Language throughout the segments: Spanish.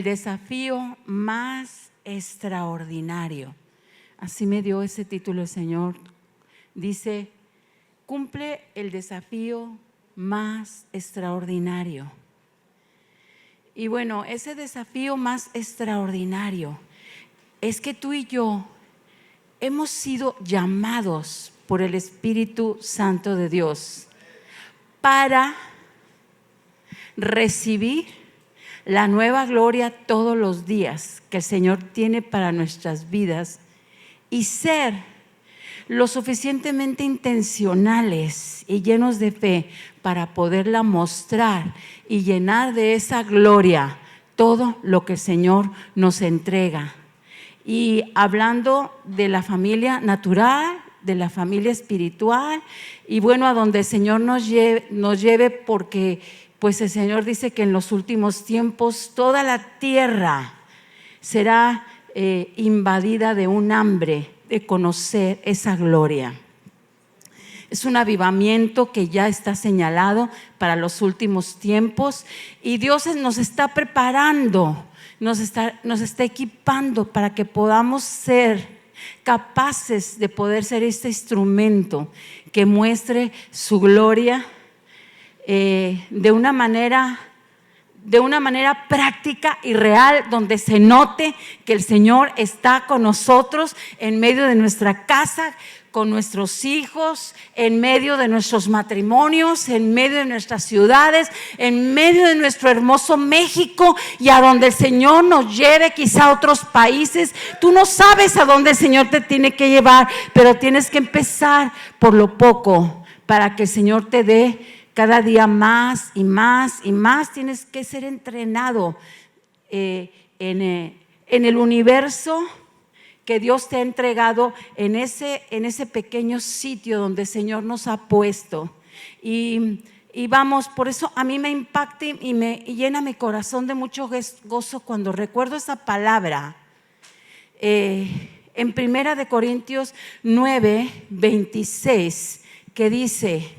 el desafío más extraordinario. Así me dio ese título el Señor. Dice, cumple el desafío más extraordinario. Y bueno, ese desafío más extraordinario es que tú y yo hemos sido llamados por el Espíritu Santo de Dios para recibir la nueva gloria todos los días que el Señor tiene para nuestras vidas y ser lo suficientemente intencionales y llenos de fe para poderla mostrar y llenar de esa gloria todo lo que el Señor nos entrega. Y hablando de la familia natural, de la familia espiritual, y bueno, a donde el Señor nos lleve, porque pues el Señor dice que en los últimos tiempos toda la tierra será invadida de un hambre de conocer esa gloria. Es un avivamiento que ya está señalado para los últimos tiempos y Dios nos está preparando, nos está equipando para que podamos ser capaces de poder ser este instrumento que muestre su gloria de una manera práctica y real, donde se note que el Señor está con nosotros en medio de nuestra casa, con nuestros hijos, en medio de nuestros matrimonios, en medio de nuestras ciudades, en medio de nuestro hermoso México, y a donde el Señor nos lleve, quizá a otros países. Tú no sabes a dónde el Señor te tiene que llevar, pero tienes que empezar por lo poco para que el Señor te dé cada día más y más y más. Tienes que ser entrenado en el universo que Dios te ha entregado, en ese pequeño sitio donde el Señor nos ha puesto. Y vamos, por eso a mí me impacta y me llena mi corazón de mucho gozo cuando recuerdo esa palabra en 1 Corintios 9:26, que dice: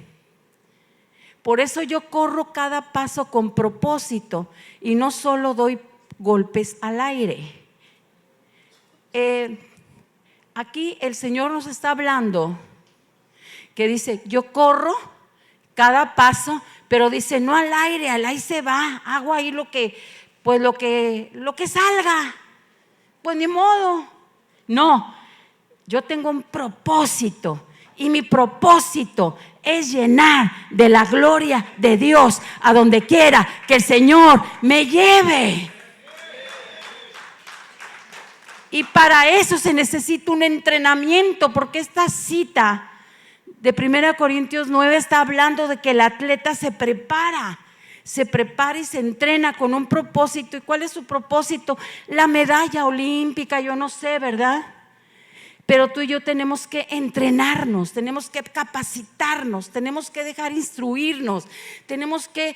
por eso yo corro cada paso con propósito y no solo doy golpes al aire. Aquí el Señor nos está hablando que dice, yo corro cada paso, pero dice no al aire se va, hago ahí lo que salga, pues ni modo. No, yo tengo un propósito y mi propósito es llenar de la gloria de Dios a donde quiera que el Señor me lleve. Y para eso se necesita un entrenamiento, porque esta cita de 1 Corintios 9 está hablando de que el atleta se prepara y se entrena con un propósito. ¿Y cuál es su propósito? La medalla olímpica, yo no sé, ¿verdad? Pero tú y yo tenemos que entrenarnos, tenemos que capacitarnos, tenemos que dejar instruirnos, tenemos que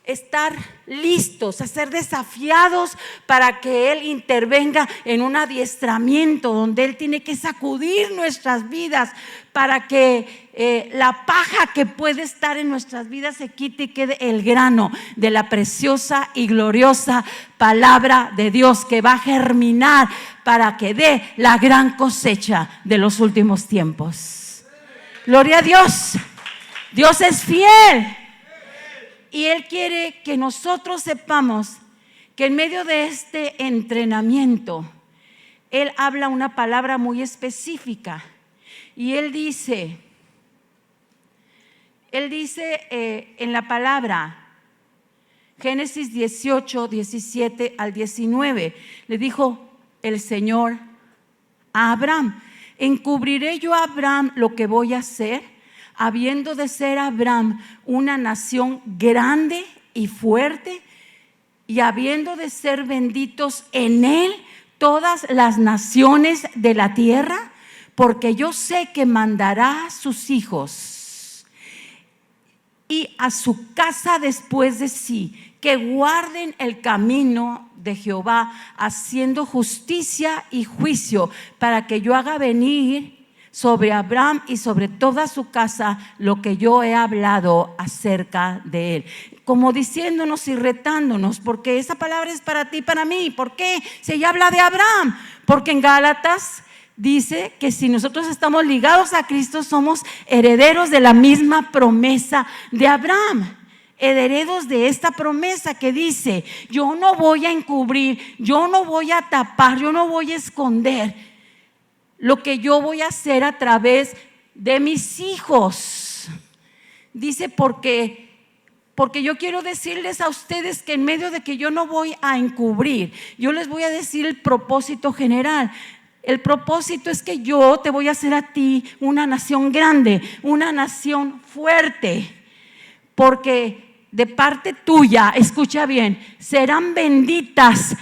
estar listos, a ser desafiados para que Él intervenga en un adiestramiento donde Él tiene que sacudir nuestras vidas para que la paja que puede estar en nuestras vidas se quite y quede el grano de la preciosa y gloriosa palabra de Dios que va a germinar para que dé la gran cosecha de los últimos tiempos. Gloria a Dios. Dios es fiel. Y Él quiere que nosotros sepamos que en medio de este entrenamiento, Él habla una palabra muy específica. Y Él dice en la palabra, Génesis 18, 17 al 19, le dijo el Señor a Abraham: ¿encubriré yo a Abraham lo que voy a hacer? Habiendo de ser Abraham una nación grande y fuerte, y habiendo de ser benditos en él todas las naciones de la tierra, porque yo sé que mandará a sus hijos y a su casa después de sí, que guarden el camino de Jehová, haciendo justicia y juicio, para que yo haga venir sobre Abraham y sobre toda su casa lo que yo he hablado acerca de él. Como diciéndonos y retándonos, porque esa palabra es para ti y para mí. ¿Por qué? Si ella habla de Abraham, porque en Gálatas dice que si nosotros estamos ligados a Cristo, somos herederos de la misma promesa de Abraham. Herederos de esta promesa que dice: yo no voy a encubrir, yo no voy a tapar, yo no voy a esconder lo que yo voy a hacer a través de mis hijos. Dice porque yo quiero decirles a ustedes que en medio de que yo no voy a encubrir, yo les voy a decir el propósito general. El propósito es que yo te voy a hacer a ti una nación grande, una nación fuerte, porque de parte tuya, escucha bien, serán benditas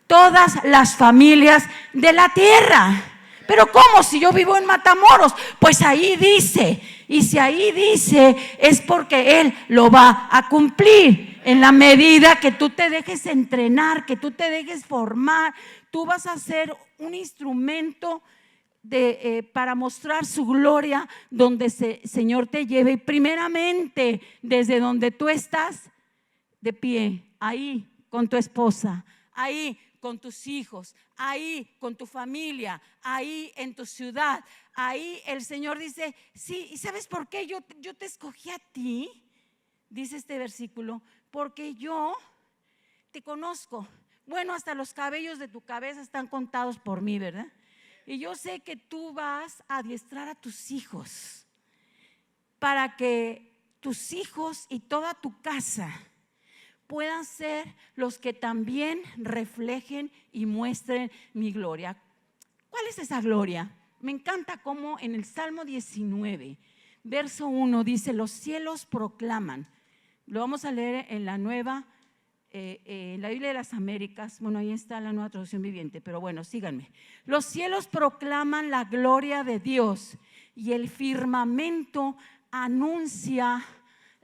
todas las familias de la tierra. Pero ¿cómo? Si yo vivo en Matamoros. Pues ahí dice, y si ahí dice es porque Él lo va a cumplir. En la medida que tú te dejes entrenar, que tú te dejes formar, tú vas a ser un instrumento para mostrar su gloria donde Señor te lleve. Y primeramente desde donde tú estás de pie, ahí con tu esposa, ahí con tus hijos, ahí con tu familia, ahí en tu ciudad. Ahí el Señor dice: sí, ¿y sabes por qué yo te escogí a ti? Dice este versículo: porque yo te conozco. Bueno, hasta los cabellos de tu cabeza están contados por mí, ¿verdad? Y yo sé que tú vas a adiestrar a tus hijos para que tus hijos y toda tu casa puedan ser los que también reflejen y muestren mi gloria. ¿Cuál es esa gloria? Me encanta cómo en el Salmo 19, verso 1 dice: los cielos proclaman. Lo vamos a leer en la nueva, en la Biblia de las Américas. Bueno, ahí está la Nueva Traducción Viviente, pero bueno, síganme. Los cielos proclaman la gloria de Dios y el firmamento anuncia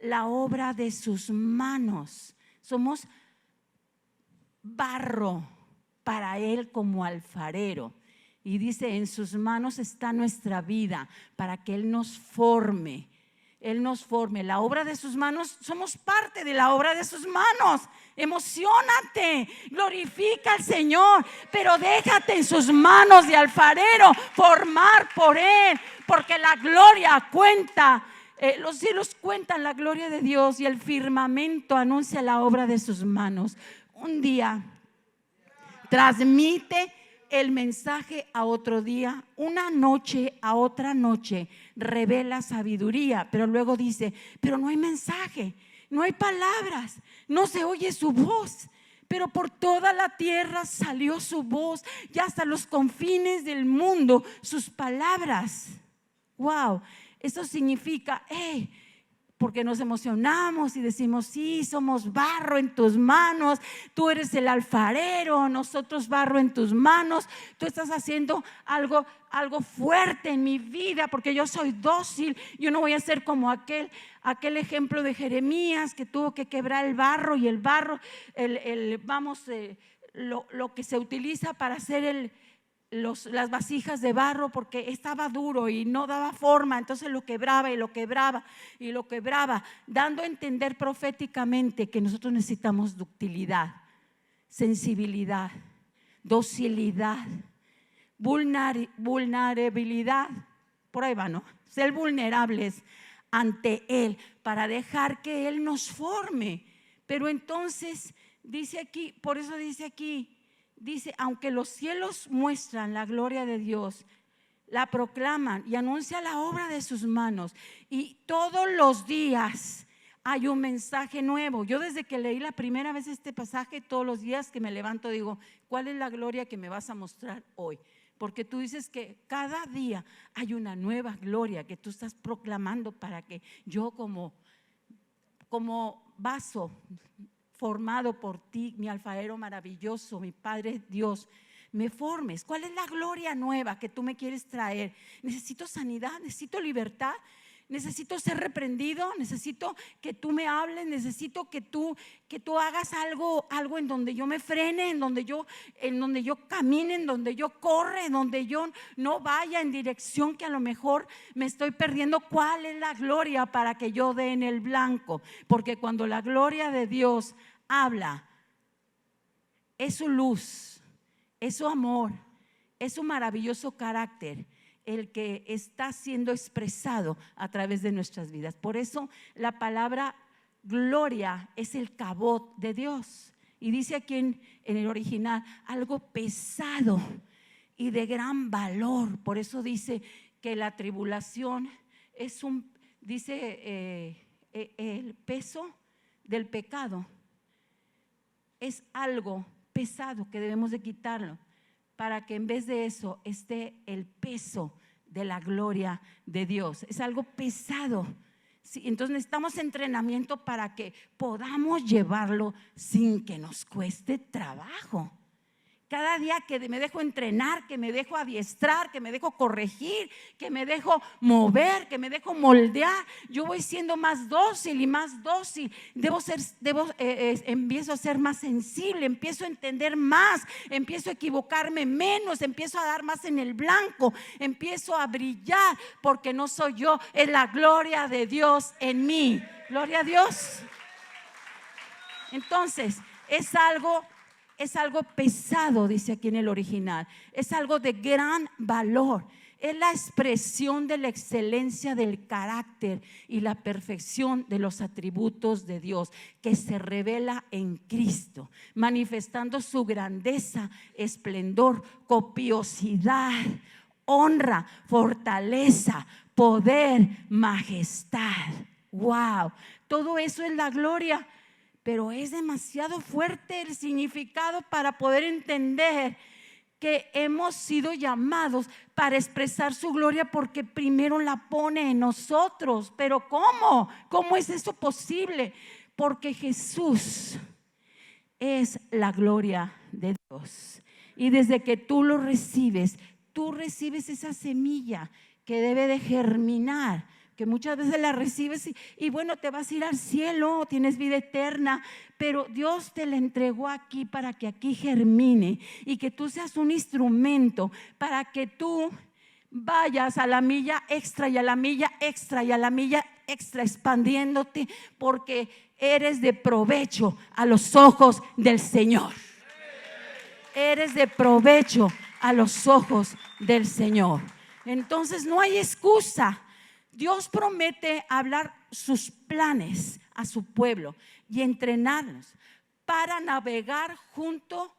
la obra de sus manos. Somos barro para Él como alfarero. Y dice: en sus manos está nuestra vida para que Él nos forme. Él nos forme. La obra de sus manos, somos parte de la obra de sus manos. Emociónate, glorifica al Señor, pero déjate en sus manos de alfarero formar por Él, porque la gloria cuenta. Los cielos cuentan la gloria de Dios y el firmamento anuncia la obra de sus manos. Un día transmite el mensaje a otro día, una noche a otra noche revela sabiduría, pero luego dice: pero no hay mensaje, no hay palabras, no se oye su voz. Pero por toda la tierra salió su voz y hasta los confines del mundo sus palabras. Wow. Eso significa, porque nos emocionamos y decimos: sí, somos barro en tus manos, tú eres el alfarero, nosotros barro en tus manos, tú estás haciendo algo fuerte en mi vida porque yo soy dócil. Yo no voy a ser como aquel ejemplo de Jeremías que tuvo que quebrar el barro, y el barro, lo que se utiliza para hacer las vasijas de barro, porque estaba duro y no daba forma, entonces lo quebraba y lo quebraba y lo quebraba, dando a entender proféticamente que nosotros necesitamos ductilidad, sensibilidad, docilidad, vulnerabilidad, por ahí va, ¿no? Ser vulnerables ante Él para dejar que Él nos forme. Pero entonces dice aquí, por eso dice aquí, dice: aunque los cielos muestran la gloria de Dios, la proclaman y anuncia la obra de sus manos, y todos los días hay un mensaje nuevo. Yo desde que leí la primera vez este pasaje, todos los días que me levanto digo: ¿cuál es la gloria que me vas a mostrar hoy? Porque tú dices que cada día hay una nueva gloria que tú estás proclamando para que yo como vaso formado por ti, mi alfarero maravilloso, mi Padre Dios, me formes. ¿Cuál es la gloria nueva que tú me quieres traer? Necesito sanidad, necesito libertad. necesito ser reprendido, necesito que tú me hables, necesito que tú hagas algo en donde yo me frene, en donde yo camine, en donde yo corre, en donde yo no vaya en dirección que a lo mejor me estoy perdiendo. ¿Cuál es la gloria para que yo dé en el blanco? Porque cuando la gloria de Dios habla, es su luz, es su amor, es su maravilloso carácter el que está siendo expresado a través de nuestras vidas. Por eso la palabra gloria es el cabot de Dios. Y dice aquí en el original, algo pesado y de gran valor. Por eso dice que la tribulación es el peso del pecado es algo pesado que debemos de quitarlo, para que en vez de eso esté el peso de la gloria de Dios. Es algo pesado. Sí, entonces necesitamos entrenamiento para que podamos llevarlo sin que nos cueste trabajo. Cada día que me dejo entrenar, que me dejo adiestrar, que me dejo corregir, que me dejo mover, que me dejo moldear, yo voy siendo más dócil y más dócil. Empiezo a ser más sensible, empiezo a entender más, empiezo a equivocarme menos, empiezo a dar más en el blanco, empiezo a brillar, porque no soy yo, es la gloria de Dios en mí. Gloria a Dios. Entonces, es algo pesado, dice aquí en el original. Es algo de gran valor. Es la expresión de la excelencia del carácter y la perfección de los atributos de Dios, que se revela en Cristo, manifestando su grandeza, esplendor, copiosidad, honra, fortaleza, poder, majestad. Wow, todo eso es la gloria. Pero es demasiado fuerte el significado para poder entender que hemos sido llamados para expresar su gloria, porque primero la pone en nosotros. Pero ¿cómo? ¿Cómo es eso posible? Porque Jesús es la gloria de Dios. Y desde que tú lo recibes, tú recibes esa semilla que debe de germinar, que muchas veces la recibes y bueno, te vas a ir al cielo, tienes vida eterna, pero Dios te la entregó aquí para que aquí germine y que tú seas un instrumento para que tú vayas a la milla extra y a la milla extra y a la milla extra, expandiéndote, porque eres de provecho a los ojos del Señor. Eres de provecho a los ojos del Señor. Entonces no hay excusa. Dios promete hablar sus planes a su pueblo y entrenarnos para navegar junto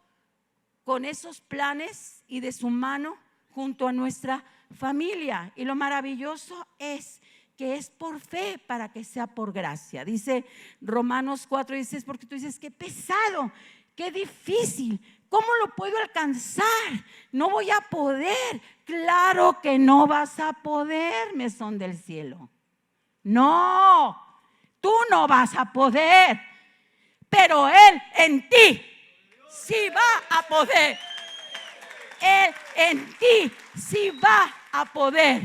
con esos planes y de su mano junto a nuestra familia. Y lo maravilloso es que es por fe para que sea por gracia. Dice Romanos 4:16, porque tú dices, qué pesado, qué difícil, ¿cómo lo puedo alcanzar? No voy a poder. Claro que no vas a poder, mesón del cielo. No, tú no vas a poder, pero Él en ti sí va a poder. Él en ti sí va a poder.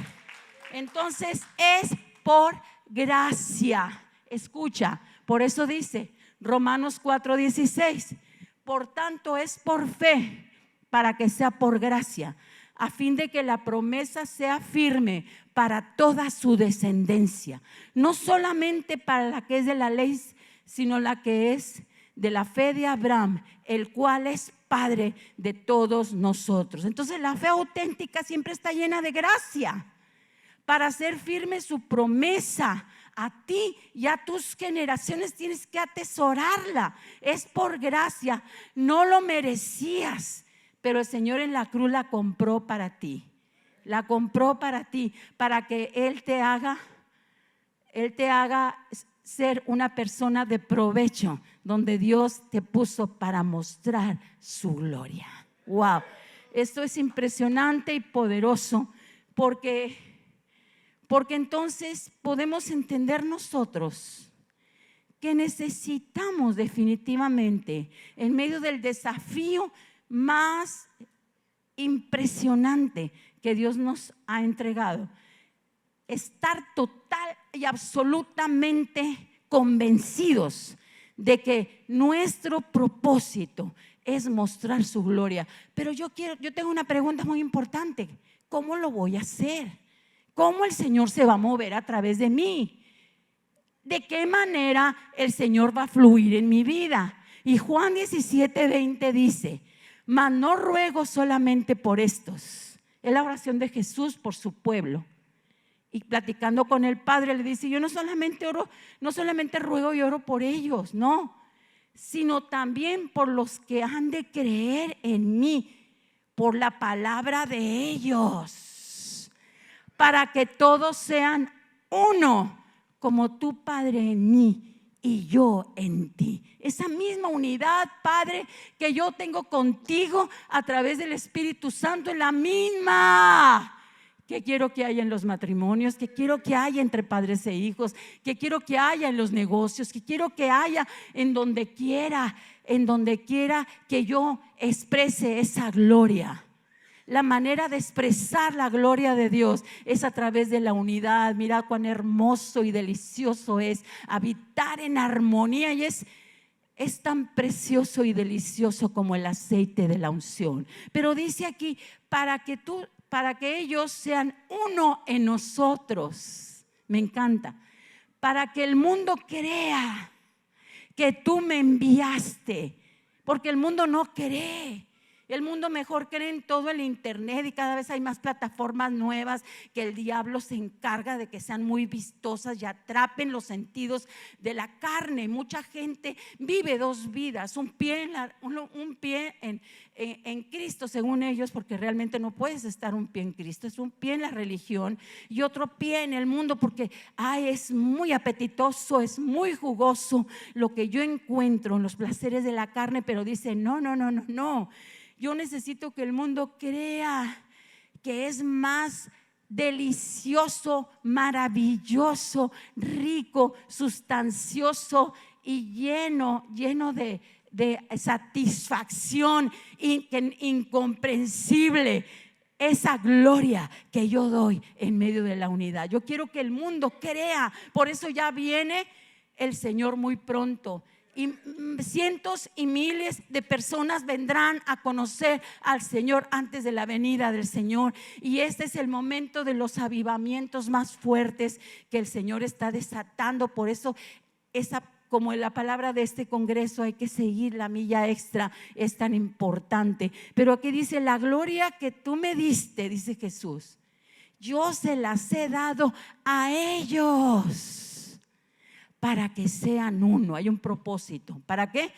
Entonces es por gracia. Escucha, por eso dice Romanos 4:16, por tanto es por fe para que sea por gracia, a fin de que la promesa sea firme para toda su descendencia, no solamente para la que es de la ley, sino la que es de la fe de Abraham, el cual es Padre de todos nosotros. Entonces la fe auténtica siempre está llena de gracia para hacer firme su promesa. A ti y a tus generaciones tienes que atesorarla. Es por gracia, no lo merecías, pero el Señor en la cruz la compró para ti. La compró para ti, para que Él te haga ser una persona de provecho, donde Dios te puso para mostrar su gloria. Wow, esto es impresionante y poderoso, porque entonces podemos entender nosotros que necesitamos definitivamente, en medio del desafío más impresionante que Dios nos ha entregado, estar total y absolutamente convencidos de que nuestro propósito es mostrar su gloria. Pero yo tengo una pregunta muy importante. ¿Cómo lo voy a hacer? ¿Cómo el Señor se va a mover a través de mí? ¿De qué manera el Señor va a fluir en mi vida? Y Juan 17:20 dice: mas no ruego solamente por estos. Es la oración de Jesús por su pueblo. Y platicando con el Padre le dice: yo no solamente ruego y oro por ellos, no, sino también por los que han de creer en mí, por la palabra de ellos, para que todos sean uno, como tú, Padre, en mí y yo en ti. Esa misma unidad, Padre, que yo tengo contigo a través del Espíritu Santo, es la misma que quiero que haya en los matrimonios, que quiero que haya entre padres e hijos, que quiero que haya en los negocios, que quiero que haya en donde quiera que yo exprese esa gloria. La manera de expresar la gloria de Dios es a través de la unidad. Mira cuán hermoso y delicioso es habitar en armonía, y es tan precioso y delicioso como el aceite de la unción. Pero dice aquí: para que ellos sean uno en nosotros. Me encanta. Para que el mundo crea que tú me enviaste, porque el mundo no cree. El mundo mejor cree en todo el internet, y cada vez hay más plataformas nuevas que el diablo se encarga de que sean muy vistosas y atrapen los sentidos de la carne. Mucha gente vive dos vidas: un pie en Cristo, según ellos, porque realmente no puedes estar un pie en Cristo, es un pie en la religión y otro pie en el mundo, porque es muy apetitoso, es muy jugoso lo que yo encuentro en los placeres de la carne. Pero dice: no. Yo necesito que el mundo crea que es más delicioso, maravilloso, rico, sustancioso y lleno de satisfacción incomprensible, esa gloria que yo doy en medio de la unidad. Yo quiero que el mundo crea. Por eso ya viene el Señor muy pronto, y cientos y miles de personas vendrán a conocer al Señor antes de la venida del Señor. Y este es el momento de los avivamientos más fuertes que el Señor está desatando. Por eso como en la palabra de este congreso, hay que seguir la milla extra, es tan importante. Pero aquí dice: la gloria que tú me diste, dice Jesús, yo se las he dado a ellos, para que sean uno. Hay un propósito. ¿Para qué?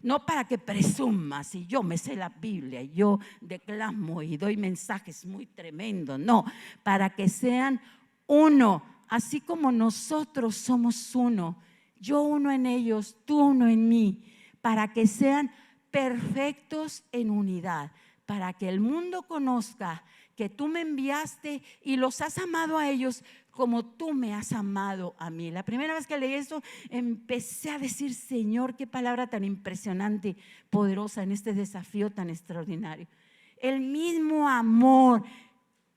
No para que presumas y yo me sé la Biblia y yo declamo y doy mensajes muy tremendos. No, para que sean uno, así como nosotros somos uno. Yo uno en ellos, tú uno en mí, para que sean perfectos en unidad, para que el mundo conozca que tú me enviaste y los has amado a ellos como tú me has amado a mí. La primera vez que leí eso, empecé a decir: Señor, qué palabra tan impresionante y poderosa en este desafío tan extraordinario. El mismo amor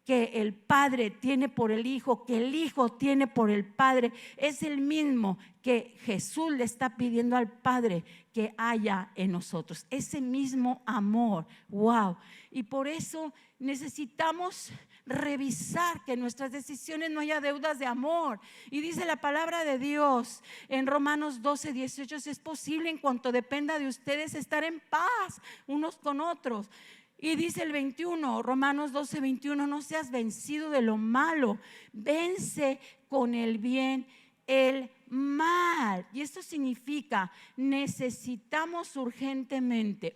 que el Padre tiene por el Hijo, que el Hijo tiene por el Padre, es el mismo que Jesús le está pidiendo al Padre que haya en nosotros. Ese mismo amor. Wow. Y por eso necesitamos revisar que en nuestras decisiones no haya deudas de amor. Y dice la palabra de Dios en Romanos 12:18: si es posible, en cuanto dependa de ustedes, estar en paz unos con otros. Y dice el 21, Romanos 12:21: no seas vencido de lo malo, vence con el bien el mal. Y esto significa: necesitamos urgentemente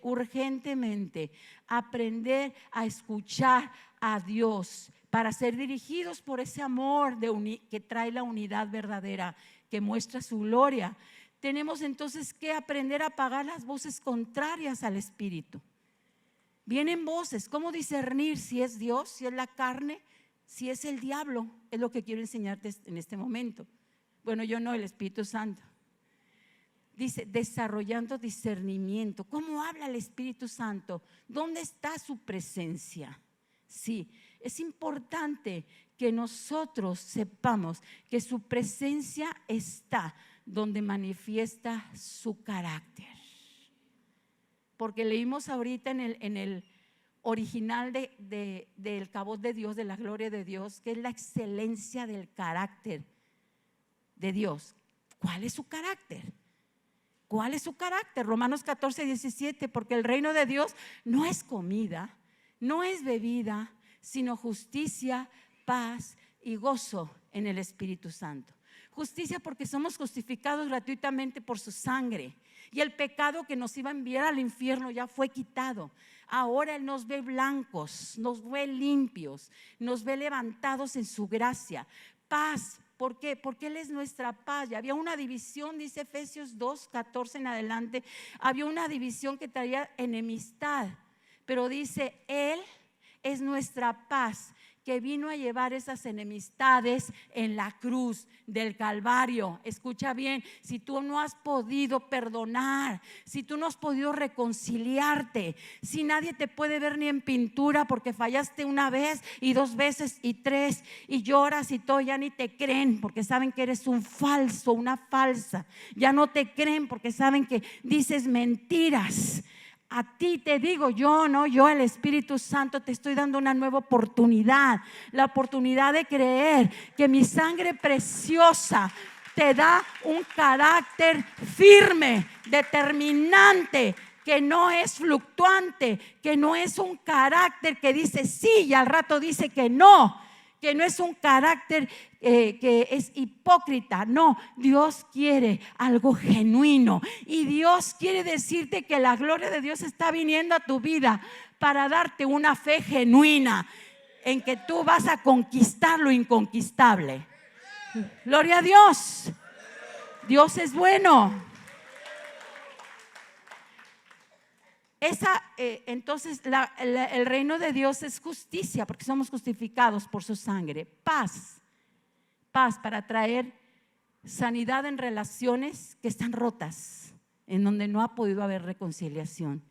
aprender a escuchar a Dios para ser dirigidos por ese amor que trae la unidad verdadera, que muestra su gloria. Tenemos entonces que aprender a apagar las voces contrarias al Espíritu. Vienen voces. ¿Cómo discernir si es Dios, si es la carne, si es el diablo? Es lo que quiero enseñarte en este momento. Bueno, yo no, el Espíritu Santo. Dice: desarrollando discernimiento. ¿Cómo habla el Espíritu Santo? ¿Dónde está su presencia? Sí, Es importante que nosotros sepamos que su presencia está donde manifiesta su carácter. Porque leímos ahorita en el original del Cabot de Dios, de la gloria de Dios, que es la excelencia del carácter de Dios. ¿Cuál es su carácter? ¿Cuál es su carácter? Romanos 14:17, porque el reino de Dios no es comida, no es bebida, sino justicia, paz y gozo en el Espíritu Santo. Justicia porque somos justificados gratuitamente por su sangre, y el pecado que nos iba a enviar al infierno ya fue quitado. Ahora Él nos ve blancos, nos ve limpios, nos ve levantados en su gracia. Paz. ¿Por qué? Porque Él es nuestra paz. Y había una división, dice Efesios 2:14 en adelante, había una división que traía enemistad, pero dice, Él es nuestra paz, que vino a llevar esas enemistades en la cruz del Calvario. Escucha bien, si tú no has podido perdonar, si tú no has podido reconciliarte, si nadie te puede ver ni en pintura porque fallaste una vez y 2 veces y 3 y lloras y todo, ya ni te creen porque saben que eres un falso, una falsa. Ya no te creen porque saben que dices mentiras. A ti te digo, yo, el Espíritu Santo, te estoy dando una nueva oportunidad, la oportunidad de creer que mi sangre preciosa te da un carácter firme, determinante, que no es fluctuante, que no es un carácter que dice sí y al rato dice que no es un carácter que es hipócrita. No, Dios quiere algo genuino, y Dios quiere decirte que la gloria de Dios está viniendo a tu vida para darte una fe genuina en que tú vas a conquistar lo inconquistable. Gloria a Dios. Dios es bueno. Entonces el reino de Dios es justicia porque somos justificados por su sangre. Paz para traer sanidad en relaciones que están rotas, en donde no ha podido haber reconciliación.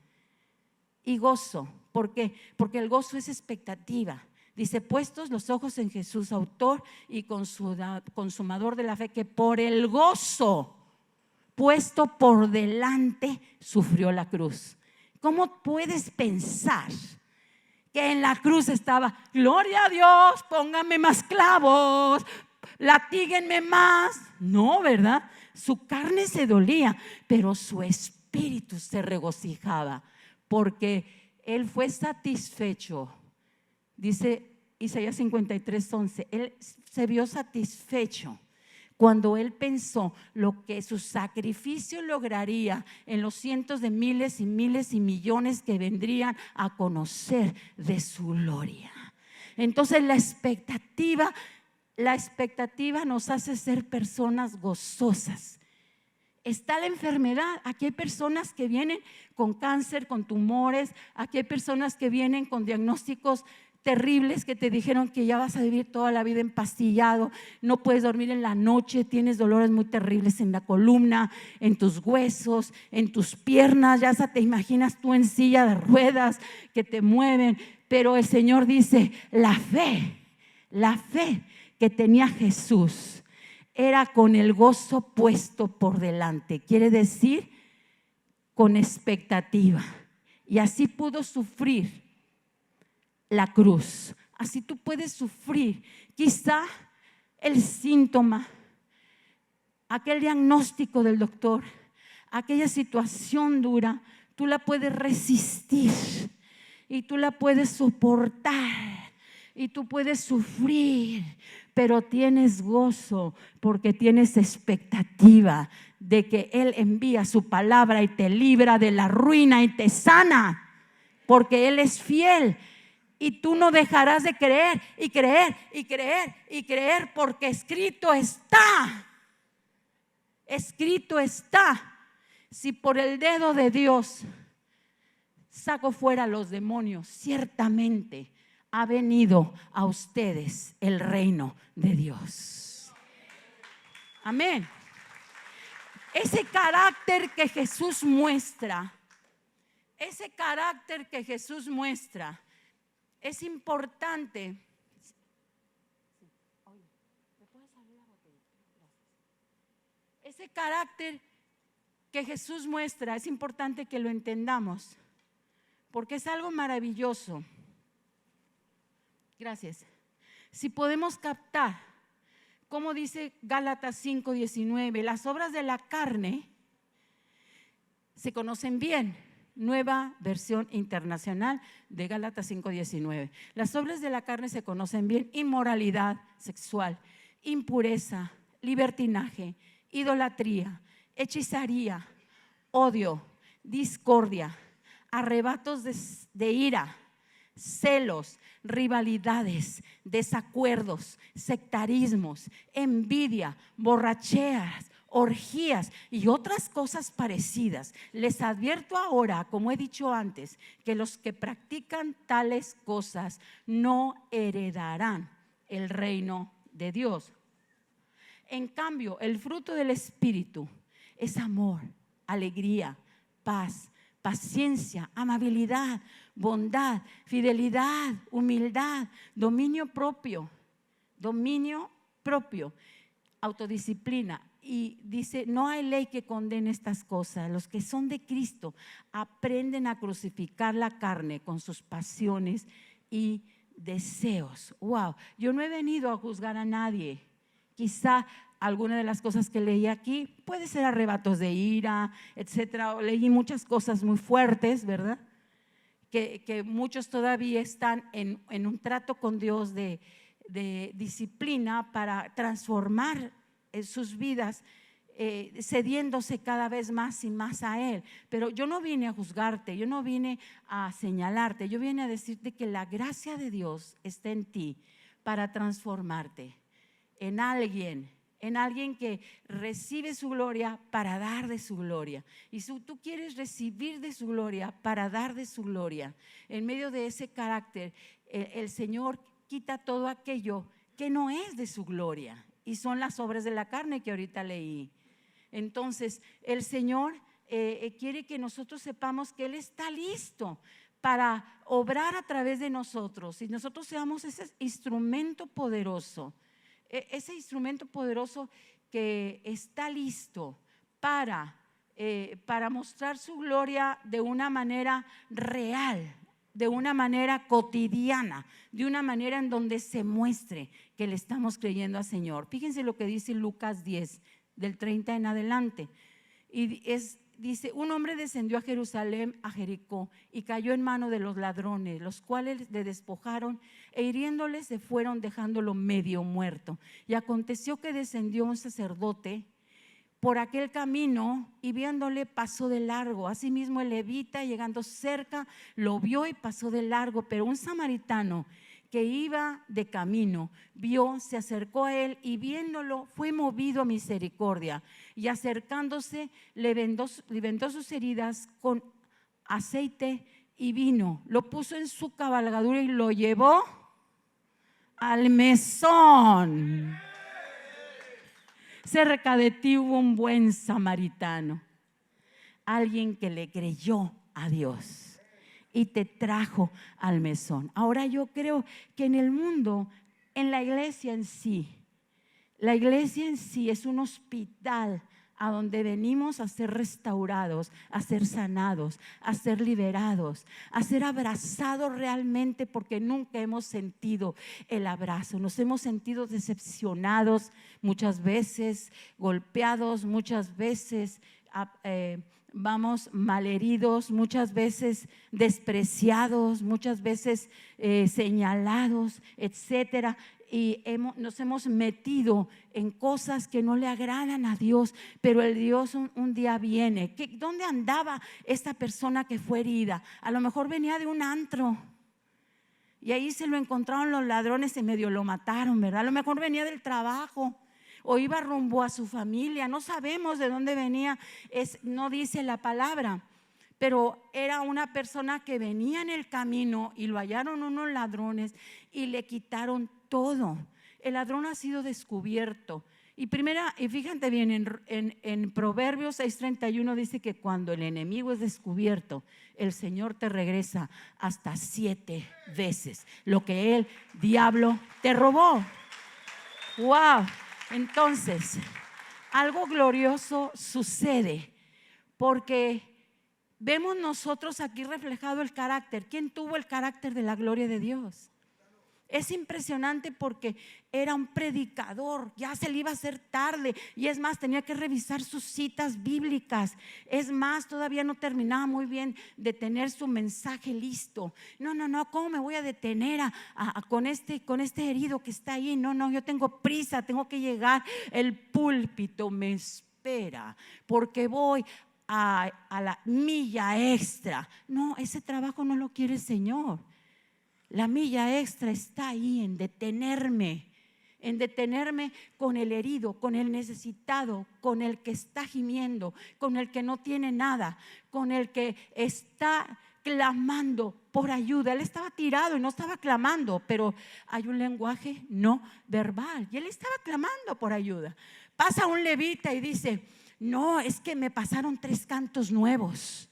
Y gozo, ¿por qué? Porque el gozo es expectativa. Dice, puestos los ojos en Jesús, autor y consumador de la fe, que por el gozo puesto por delante sufrió la cruz. ¿Cómo puedes pensar que en la cruz estaba, gloria a Dios, pónganme más clavos, latíguenme más? No, ¿verdad? Su carne se dolía, pero su espíritu se regocijaba porque Él fue satisfecho. Dice Isaías 53:11, Él se vio satisfecho cuando Él pensó lo que su sacrificio lograría en los cientos de miles y miles y millones que vendrían a conocer de su gloria. Entonces la expectativa nos hace ser personas gozosas. Está la enfermedad. Aquí hay personas que vienen con cáncer, con tumores. Aquí hay personas que vienen con diagnósticos terribles, que te dijeron que ya vas a vivir toda la vida empastillado, no puedes dormir en la noche, tienes dolores muy terribles en la columna, en tus huesos, en tus piernas, ya te imaginas tú en silla de ruedas que te mueven. Pero el Señor dice, la fe que tenía Jesús era con el gozo puesto por delante, quiere decir con expectativa, y así pudo sufrir la cruz. Así tú puedes sufrir quizá el síntoma, aquel diagnóstico del doctor, aquella situación dura, tú la puedes resistir y tú la puedes soportar y tú puedes sufrir, pero tienes gozo porque tienes expectativa de que Él envía su palabra y te libra de la ruina y te sana, porque Él es fiel. Y tú no dejarás de creer y creer y creer y creer, porque escrito está. Escrito está. Si por el dedo de Dios saco fuera a los demonios, ciertamente ha venido a ustedes el reino de Dios. Amén. Ese carácter que Jesús muestra, es importante. Oye, ¿me puedes abrir la botellita? Gracias. Ese carácter que Jesús muestra es importante que lo entendamos, porque es algo maravilloso. Gracias. Si podemos captar, como dice Gálatas 5:19, las obras de la carne se conocen bien. Nueva versión internacional de Gálatas 5:19. Las obras de la carne se conocen bien: inmoralidad sexual, impureza, libertinaje, idolatría, hechicería, odio, discordia, arrebatos de ira, celos, rivalidades, desacuerdos, sectarismos, envidia, borracheras, orgías y otras cosas parecidas. Les advierto ahora, como he dicho antes, que los que practican tales cosas no heredarán el reino de Dios. En cambio, el fruto del Espíritu es amor, alegría, paz, paciencia, amabilidad, bondad, fidelidad, humildad, dominio propio, autodisciplina. Y dice, no hay ley que condene estas cosas. Los que son de Cristo aprenden a crucificar la carne con sus pasiones y deseos. Wow, yo no he venido a juzgar a nadie. Quizá alguna de las cosas que leí aquí puede ser arrebatos de ira, etcétera. Leí muchas cosas muy fuertes, ¿verdad? Que muchos todavía están en un trato con Dios de disciplina para transformar sus vidas, cediéndose cada vez más y más a Él. Pero yo no vine a juzgarte, yo no vine a señalarte, yo vine a decirte que la gracia de Dios está en ti para transformarte en alguien que recibe su gloria para dar de su gloria. Y si tú quieres recibir de su gloria para dar de su gloria, en medio de ese carácter, el Señor quita todo aquello que no es de su gloria, y son las obras de la carne que ahorita leí. Entonces el Señor quiere que nosotros sepamos que Él está listo para obrar a través de nosotros, y nosotros seamos ese instrumento poderoso. Ese instrumento poderoso que está listo para mostrar su gloria de una manera real, de una manera cotidiana, de una manera en donde se muestre que le estamos creyendo al Señor. Fíjense lo que dice Lucas 10, del 30 en adelante. Y dice, un hombre descendió a Jerusalén, a Jericó, y cayó en mano de los ladrones, los cuales le despojaron e hiriéndole se fueron, dejándolo medio muerto. Y aconteció que descendió un sacerdote por aquel camino y viéndole pasó de largo. Asimismo el levita, llegando cerca, lo vio y pasó de largo. Pero un samaritano que iba de camino vio, se acercó a él y viéndolo fue movido a misericordia, y acercándose le vendó sus heridas con aceite y vino, lo puso en su cabalgadura y lo llevó al mesón. Cerca de ti hubo un buen samaritano, alguien que le creyó a Dios y te trajo al mesón. Ahora yo creo que en el mundo, en la iglesia en sí es un hospital a donde venimos a ser restaurados, a ser sanados, a ser liberados, a ser abrazados realmente, porque nunca hemos sentido el abrazo. Nos hemos sentido decepcionados muchas veces, golpeados muchas veces, vamos malheridos, muchas veces despreciados, muchas veces señalados, etcétera. Y nos hemos metido en cosas que no le agradan a Dios, pero el Dios un día viene. ¿Dónde andaba esta persona que fue herida? A lo mejor venía de un antro y ahí se lo encontraron los ladrones y medio lo mataron, ¿verdad? A lo mejor venía del trabajo o iba rumbo a su familia, no sabemos de dónde venía, no dice la palabra. Pero era una persona que venía en el camino y lo hallaron unos ladrones y le quitaron todo. El ladrón ha sido descubierto Y fíjate bien, en Proverbios 6:31 dice que cuando el enemigo es descubierto, el Señor te regresa hasta 7 veces lo que el diablo te robó. ¡Wow! Entonces, algo glorioso sucede porque vemos nosotros aquí reflejado el carácter. ¿Quién tuvo el carácter de la gloria de Dios? Es impresionante porque era un predicador, ya se le iba a hacer tarde y es más, tenía que revisar sus citas bíblicas. Es más, todavía no terminaba muy bien de tener su mensaje listo. No, ¿cómo me voy a detener con este herido que está ahí? No, yo tengo prisa, tengo que llegar. El púlpito me espera porque voy a la milla extra. No, ese trabajo no lo quiere el Señor. La milla extra está ahí en detenerme con el herido, con el necesitado, con el que está gimiendo, con el que no tiene nada, con el que está clamando por ayuda. Él estaba tirado y no estaba clamando, pero hay un lenguaje no verbal y él estaba clamando por ayuda. Pasa un levita y dice: no, es que me pasaron 3 cantos nuevos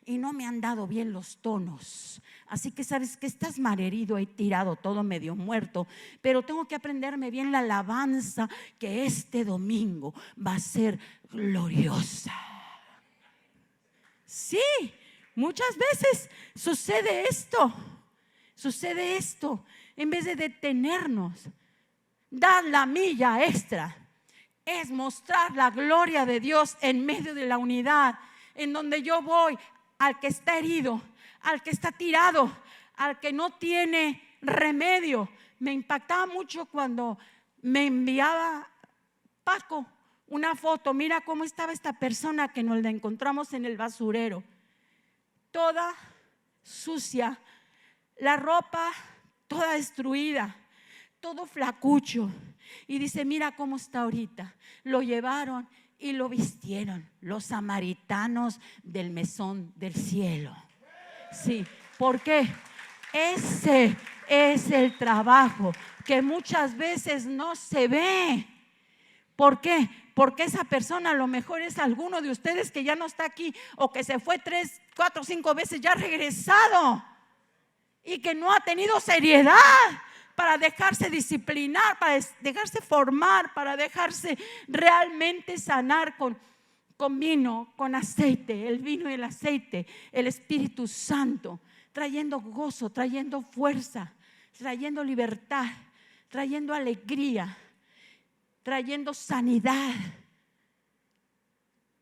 y no me han dado bien los tonos. Así que sabes que estás malherido ahí tirado, todo medio muerto, pero tengo que aprenderme bien la alabanza que este domingo va a ser gloriosa. Sí, muchas veces sucede esto. En vez de detenernos, dar la milla extra, es mostrar la gloria de Dios en medio de la unidad, en donde yo voy al que está herido, al que está tirado, al que no tiene remedio. Me impactaba mucho cuando me enviaba Paco una foto. Mira cómo estaba esta persona que nos la encontramos en el basurero, toda sucia, la ropa toda destruida, todo flacucho. Y dice: mira cómo está ahorita. Lo llevaron y lo vistieron los samaritanos del mesón del cielo. Sí, ¿por qué? Ese es el trabajo que muchas veces no se ve. ¿Por qué? Porque esa persona a lo mejor es alguno de ustedes que ya no está aquí, o que se fue 3, 4, 5 veces, ya ha regresado y que no ha tenido seriedad para dejarse disciplinar, para dejarse formar, para dejarse realmente sanar con vino, con aceite, el vino y el aceite, el Espíritu Santo, trayendo gozo, trayendo fuerza, trayendo libertad, trayendo alegría, trayendo sanidad,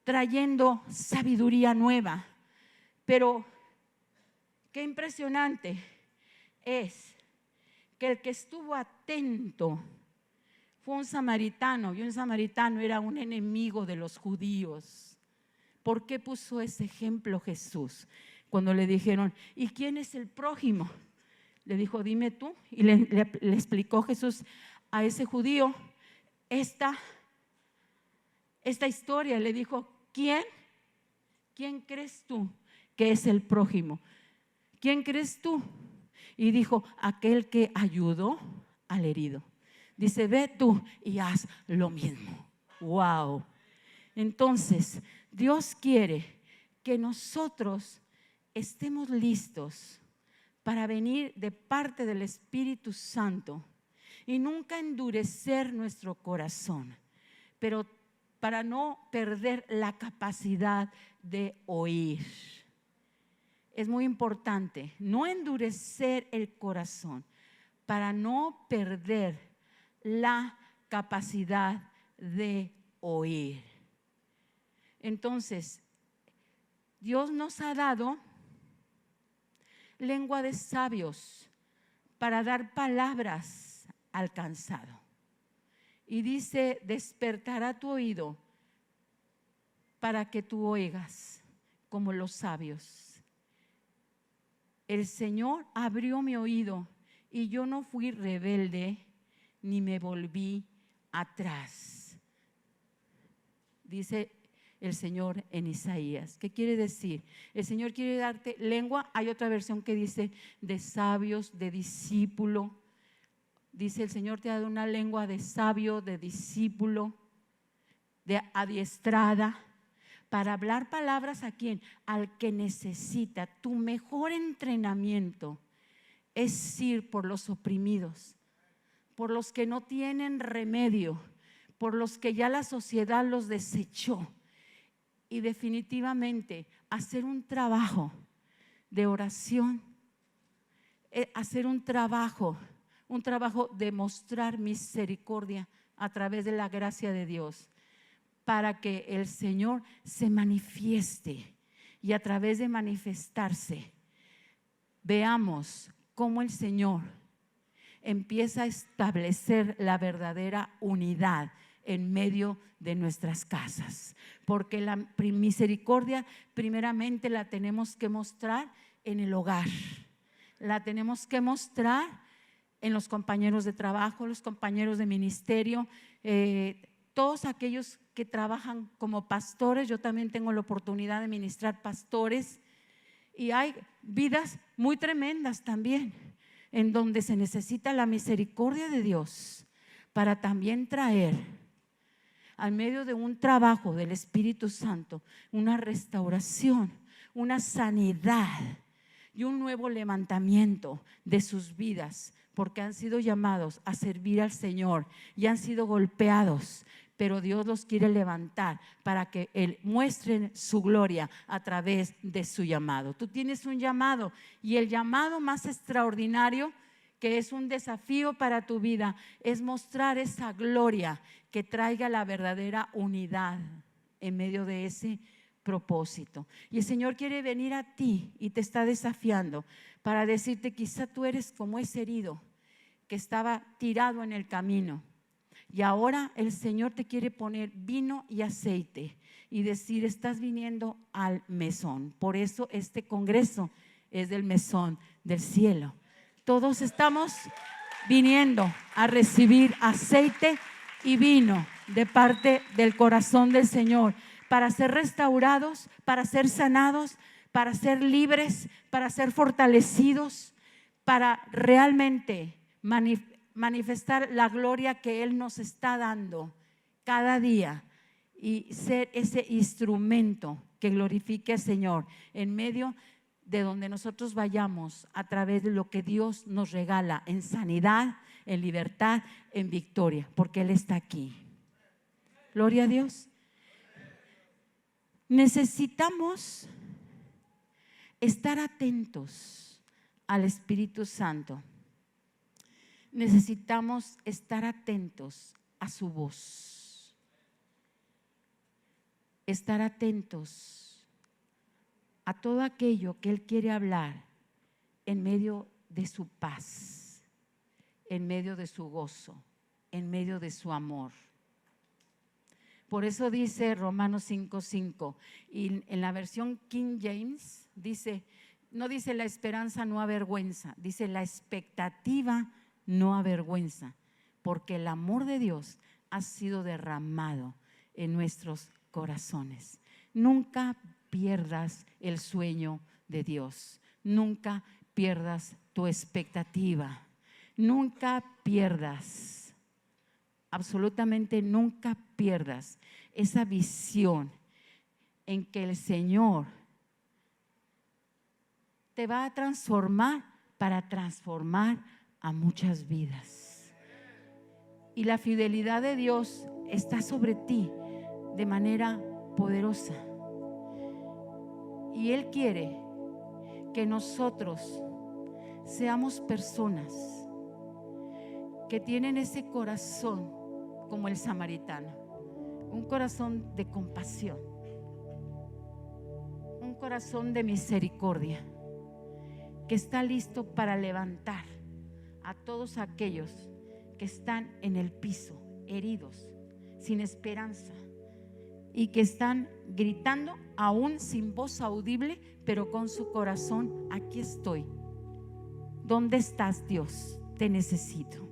trayendo sabiduría nueva. Pero qué impresionante es que el que estuvo atento fue un samaritano, y un samaritano era un enemigo de los judíos. ¿Por qué puso ese ejemplo Jesús? Cuando le dijeron: ¿y quién es el prójimo? Le dijo: dime tú. Y le explicó Jesús a ese judío esta historia. Le dijo: ¿quién crees tú que es el prójimo? ¿Quién crees tú? Y dijo: aquel que ayudó al herido. Dice: ve tú y haz lo mismo. Wow. Entonces Dios quiere que nosotros estemos listos para venir de parte del Espíritu Santo y nunca endurecer nuestro corazón, pero para no perder la capacidad de oír. Es muy importante no endurecer el corazón para no perder la capacidad de oír. Entonces, Dios nos ha dado lengua de sabios para dar palabras al cansado. Y dice: despertará tu oído para que tú oigas como los sabios. El Señor abrió mi oído y yo no fui rebelde ni me volví atrás, dice el Señor en Isaías. ¿Qué quiere decir? El Señor quiere darte lengua. Hay otra versión que dice de sabios, de discípulo. Dice: el Señor te ha dado una lengua de sabio, de discípulo. adiestrada para hablar palabras a quién, al que necesita. Tu mejor entrenamiento es ir por los oprimidos, por los que no tienen remedio, por los que ya la sociedad los desechó, y definitivamente hacer un trabajo de oración, hacer un trabajo de mostrar misericordia a través de la gracia de Dios, para que el Señor se manifieste, y a través de manifestarse veamos cómo el Señor empieza a establecer la verdadera unidad en medio de nuestras casas, porque la misericordia primeramente la tenemos que mostrar en el hogar, la tenemos que mostrar en los compañeros de trabajo, los compañeros de ministerio, todos aquellos que trabajan como pastores. Yo también tengo la oportunidad de ministrar pastores, y hay vidas muy tremendas también en donde se necesita la misericordia de Dios para también traer, al medio de un trabajo del Espíritu Santo, una restauración, una sanidad y un nuevo levantamiento de sus vidas, porque han sido llamados a servir al Señor y han sido golpeados, pero Dios los quiere levantar para que Él muestren su gloria a través de su llamado. Tú tienes un llamado, y el llamado más extraordinario, que es un desafío para tu vida, es mostrar esa gloria que traiga la verdadera unidad en medio de ese propósito. Y el Señor quiere venir a ti y te está desafiando para decirte: quizá tú eres como ese herido que estaba tirado en el camino, y ahora el Señor te quiere poner vino y aceite y decir: estás viniendo al mesón. Por eso este congreso es del mesón del cielo. Todos estamos viniendo a recibir aceite y vino de parte del corazón del Señor, para ser restaurados, para ser sanados, para ser libres, para ser fortalecidos, para realmente manifestar la gloria que Él nos está dando cada día, y ser ese instrumento que glorifique al Señor en medio de donde nosotros vayamos, a través de lo que Dios nos regala en sanidad, en libertad, en victoria, porque Él está aquí. Gloria a Dios. Necesitamos estar atentos al Espíritu Santo. Necesitamos estar atentos a su voz, estar atentos a todo aquello que Él quiere hablar en medio de su paz, en medio de su gozo, en medio de su amor. Por eso dice Romanos 5:5, y en la versión King James dice, no dice la esperanza no avergüenza, dice la expectativa no avergüenza, porque el amor de Dios ha sido derramado en nuestros corazones. Nunca pierdas el sueño de Dios, nunca pierdas tu expectativa, nunca pierdas, absolutamente nunca pierdas esa visión en que el Señor te va a transformar para transformar a muchas vidas. Y la fidelidad de Dios está sobre ti de manera poderosa. Y Él quiere que nosotros seamos personas que tienen ese corazón como el samaritano, un corazón de compasión, un corazón de misericordia, que está listo para levantar a todos aquellos que están en el piso, heridos, sin esperanza, y que están gritando aún sin voz audible, pero con su corazón: aquí estoy. ¿Dónde estás, Dios? Te necesito.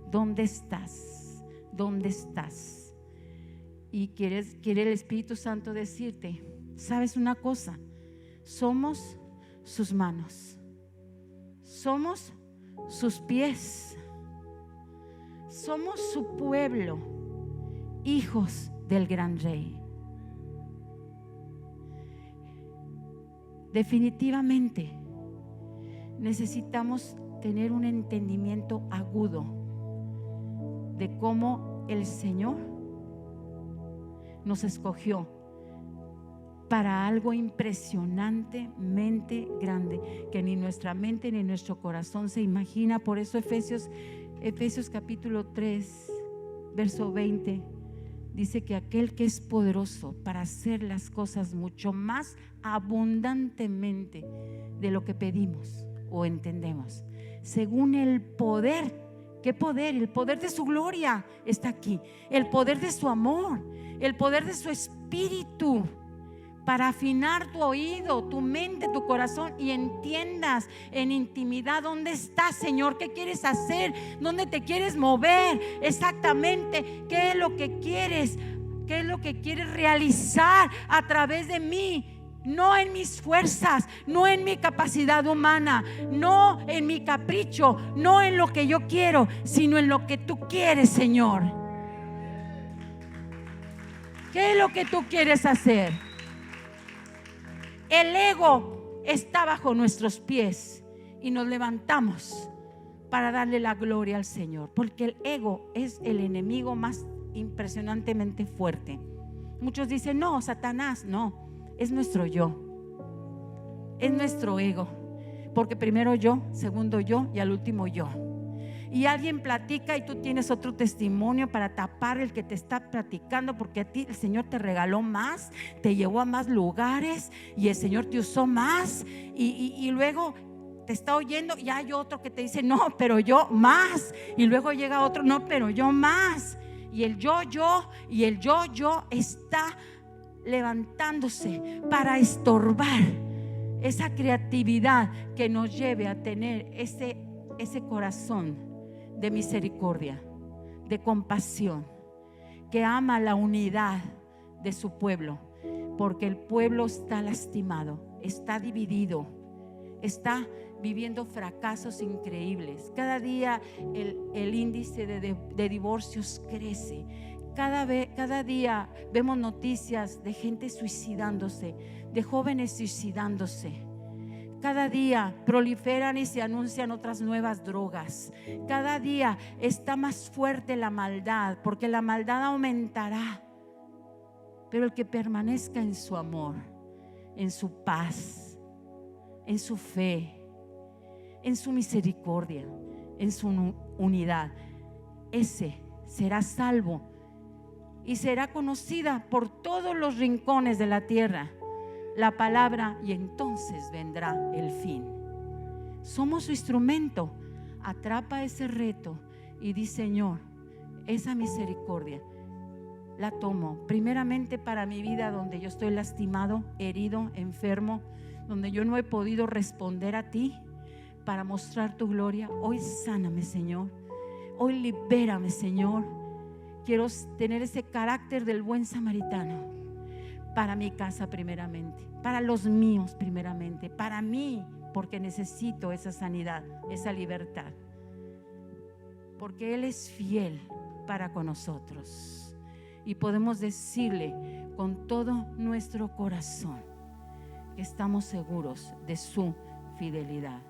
¿Dónde estás? ¿Dónde estás? Y quiere el Espíritu Santo decirte: ¿sabes una cosa? Somos sus manos, somos sus pies, somos su pueblo, hijos del gran Rey. Definitivamente necesitamos tener un entendimiento agudo de cómo el Señor nos escogió para algo impresionantemente grande que ni nuestra mente ni nuestro corazón se imagina. Por eso Efesios capítulo 3 verso 20 dice que aquel que es poderoso para hacer las cosas mucho más abundantemente de lo que pedimos o entendemos, según el poder. ¿Qué poder? El poder de su gloria está aquí, el poder de su amor, el poder de su espíritu, para afinar tu oído, tu mente, tu corazón, y entiendas en intimidad dónde estás, Señor, qué quieres hacer, dónde te quieres mover exactamente, qué es lo que quieres realizar a través de mí. No en mis fuerzas, no en mi capacidad humana, no en mi capricho, no en lo que yo quiero, sino en lo que tú quieres, Señor. ¿Qué es lo que tú quieres hacer? El ego está bajo nuestros pies y nos levantamos para darle la gloria al Señor, porque el ego es el enemigo más impresionantemente fuerte. Muchos dicen, no, Satanás, no, es nuestro yo, es nuestro ego, porque primero yo, segundo yo y al último yo. Y alguien platica y tú tienes otro testimonio para tapar el que te está platicando, porque a ti el Señor te regaló más, te llevó a más lugares y el Señor te usó más, y luego te está oyendo y hay otro que te dice, no, pero yo más, y luego llega otro, no, pero yo más, y el yo y el yo está levantándose para estorbar esa creatividad que nos lleve a tener ese corazón de misericordia, de compasión, que ama la unidad de su pueblo, porque el pueblo está lastimado, está dividido, está viviendo fracasos increíbles. Cada día el índice de divorcios crece. Cada día vemos noticias de gente suicidándose, de jóvenes suicidándose. Cada día proliferan y se anuncian otras nuevas drogas. Cada día está más fuerte la maldad, porque la maldad aumentará. Pero el que permanezca en su amor, en su paz, en su fe, en su misericordia, en su unidad, ese será salvo y será conocida por todos los rincones de la tierra la palabra, y entonces vendrá el fin. Somos su instrumento. Atrapa ese reto y di, Señor, esa misericordia la tomo primeramente para mi vida, donde yo estoy lastimado, herido, enfermo, donde yo no he podido responder a ti para mostrar tu gloria. Hoy sáname, Señor. Hoy libérame, Señor. Quiero tener ese carácter del buen samaritano para mi casa primeramente, para los míos primeramente, para mí, porque necesito esa sanidad, esa libertad, porque Él es fiel para con nosotros y podemos decirle con todo nuestro corazón que estamos seguros de su fidelidad.